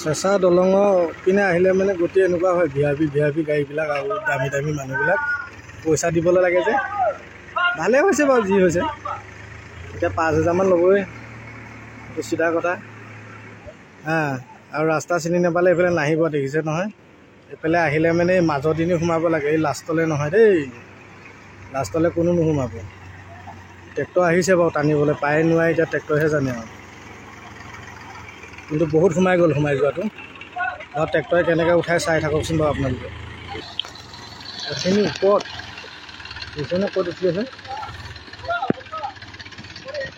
চেঁচা দলঙৰ পিনে আহিলে মানে গতি এনেকুৱা হয়, ভিআইপি গাড়ীবিলাক আৰু দামী দামী মানুহবিলাক পইচা দিবলৈ লাগে যে। ভালেই হৈছে বাৰু যি হৈছে, এতিয়া 5,000মান ল'বই, এইটো চিধা কথা। আৰু ৰাস্তা চিনি নাপালে এইফালে নাহিব, দেখিছে নহয়। এইফালে আহিলে মানে এই মাজদিনী সোমাব লাগে, এই লাষ্টলৈ নহয় দেই, লাষ্টলৈ কোনো নোসোমাব। ট্ৰেক্টৰ আহিছে বাৰু টানিবলৈ, পায় নোৱাৰে এতিয়া ট্ৰেক্টৰহে জানে আৰু। কিন্তু বহুত সোমাই গ'ল, সোমাই যোৱাটো। আৰু ট্ৰেক্টৰে কেনেকৈ উঠাই চাই থাককচোন বাৰু আপোনালোকে। এইখিনি ওপৰত এইখিনি ক'ত উঠি আছে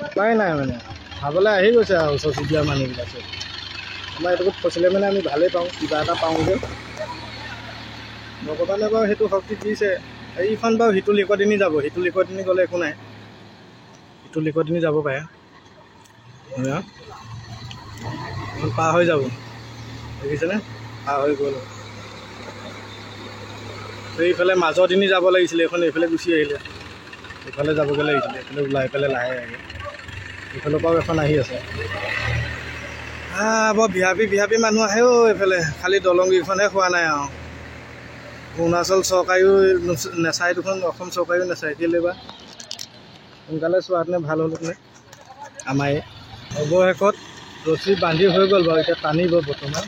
উপায় নাই মানে, খাবলৈ আহি গৈছে আৰু ওচৰ চুবুৰীয়া মানুহবিলাক। আমাৰ এইটোত ফচিলে মানে আমি ভালেই পাওঁ, কিবা এটা পাওঁ যে। ভগৱানে বাৰু সেইটো শক্তি দিছে। এইখন বাৰু সিটো লিকদিনী যাব, সিটো লিকদিনী গ'লে একো নাই, সিটো লিকদিনী যাব পাৰে, পাৰ হৈ যাব, দেখিছেনে? পাৰ হৈ গ'ল। এইফালে মাজদিনী যাব লাগিছিলে, এইখন এইফালে গুচি আহিলে, এইফালে যাবগৈ লাগিছিলে, এইফালে ওলাই পেলাই লাহে আহে। এইফালৰ পৰাও এখন আহি আছে। বৰ ভিআইপি মানুহ আহেও এইফালে, খালি দলংকেইখনহে হোৱা নাই আৰু। অৰুণাচল চৰকাৰেও নেচাই দেখোন, অসম চৰকাৰেও নেচাই, কেলৈ বা? সোনকালে চোৱাহেঁতেনে ভাল হ'লহেঁতেনে। আমাৰ অৱশেষত ৰছী বান্ধি হৈ গ'ল বাৰু, এতিয়া টানিব বৰ্তমান।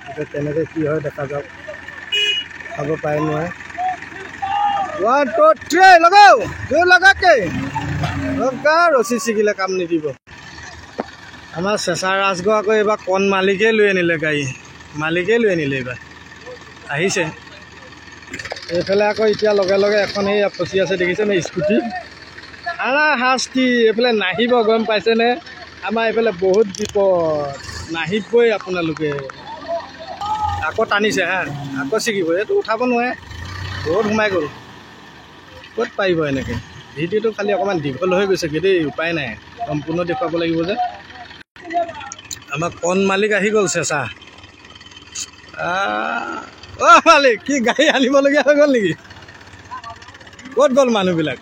এতিয়া কেনেকৈ কি হয় দেখা যাওক, খাব পাৰে নোৱাৰে। 1 2 3 লগাও, জোৰ লগাকে লগা, ৰছী ছিগিলে কাম নিদিব। আমাৰ চেঁচা ৰাজগড় আকৌ এইবাৰ কণ মালিকেই লৈ আনিলে গাড়ী, মালিকেই লৈ আনিলে এইবাৰ, আহিছে। এইফালে আকৌ এতিয়া লগে লগে এখন এই ফচি আছে, দেখিছেনে? স্কুটি শাস্তি, এইফালে নাহিব, গম পাইছেনে? আমাৰ এইফালে বহুত বিপদ, নাহিবই আপোনালোকে। আকৌ টানিছে আকৌ ছিগিব, এইটো উঠাব নোৱাৰে, বহুত সোমাই গ'ল, ক'ত পাৰিব এনেকৈ। ভিডিঅ'টো খালি অকণমান দীঘল হৈ গৈছেগৈ দেই, উপায় নাই, সম্পূৰ্ণ দেখুৱাব লাগিব যে। আমাৰ কণ মালিক আহি গ'ল চেঁচা। মালিক কি গাড়ী আনিবলগীয়া হৈ গ'ল নেকি? ক'ত গ'ল মানুহবিলাক?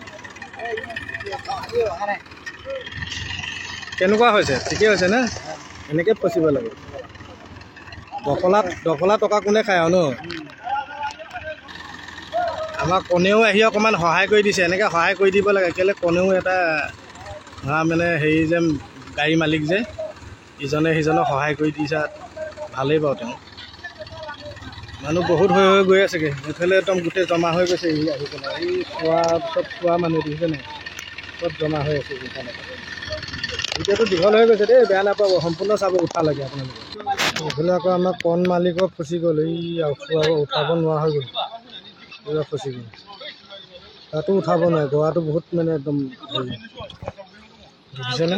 কেনেকুৱা হৈছে? ঠিকেই হৈছে নে? এনেকৈ ফচিব লাগে। দখলা টকা কোনে খায় আৰু ন? আমাৰ কণেও আহি অকণমান সহায় কৰি দিছে, এনেকৈ সহায় কৰি দিব লাগে। কেলৈ কণেও এটা মানে হেৰি যে, গাড়ী মালিক যে, ইজনে সিজনক সহায় কৰি দিছে, ভালেই বাৰু। তেওঁ মানুহ বহুত হৈ গৈ আছেগৈ, এইফালে একদম গোটেই জমা হৈ গৈছে। আহি পেলাই এই খোৱা মানুহ দেখিছে নাই, চব জমা হৈ আছে। এতিয়াতো দীঘল হৈ গৈছে দেই, বেয়া নাপাব, সম্পূৰ্ণ চাব, উঠালৈকে আপোনালোকে। এইফালে আকৌ আমাৰ কণ মালিকৰ ফচি গ'ল, এই উঠাব নোৱাৰা হৈ গ'ল, পুৰা ফচি গ'ল। তাতো উঠাব নোৱাৰে, গৰাটো বহুত মানে একদম হেৰি, দেখিছেনে?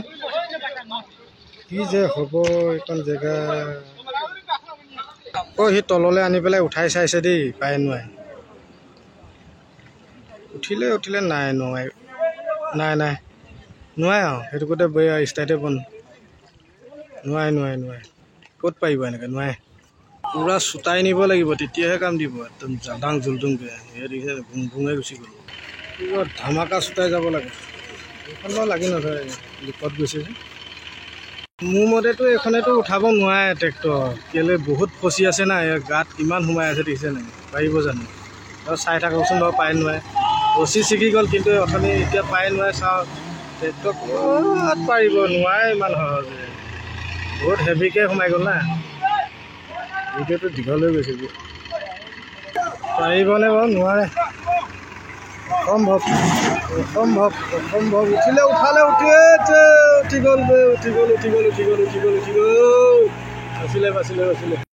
কি যে হ'ব এইখন জেগা। আকৌ সি তললৈ আনি পেলাই উঠাই চাইছে দেই, পায় নোৱাৰে। উঠিলে নাই, নোৱাৰে আৰু সেইটো গোটেই ষ্টাৰ্টে বন্ধ, নোৱাৰে। ক'ত পাৰিব এনেকৈ, নোৱাৰে। পূৰা চোতাই নিব লাগিব, তেতিয়াহে কাম দিব। একদম জাদাং জুলটুংকৈ দেখিছে, ভুঙে গুচি গ'ল, পূৰা ধামাকা চোতাই যাব লাগে। এইখন বাৰু লাগি নধৰে, লিকত গৈছে যে। মোৰ মতেতো এইখনেতো উঠাব নোৱাৰে ট্ৰেক্টৰ, কেলৈ বহুত ফচি আছে না, গাত কিমান সোমাই আছে দেখিছে নাই, পাৰিব জানো? আৰু চাই থাককচোন বাৰু, পায় নোৱাৰে। ৰছী ছিগি গ'ল, কিন্তু অথনি এতিয়া পায় নোৱাৰে। চাওক ট্ৰেক্টৰ ক'ত পাৰিব, নোৱাৰে ইমান সহজে, বহুত হেভিকৈ সোমাই গ'ল না। ভিডিঅ'টো দীঘল হৈ গৈছে, পাৰিবনে বাৰু? নোৱাৰে, অসম্ভৱ। উঠালে উঠি গ'ল, বাচিলে।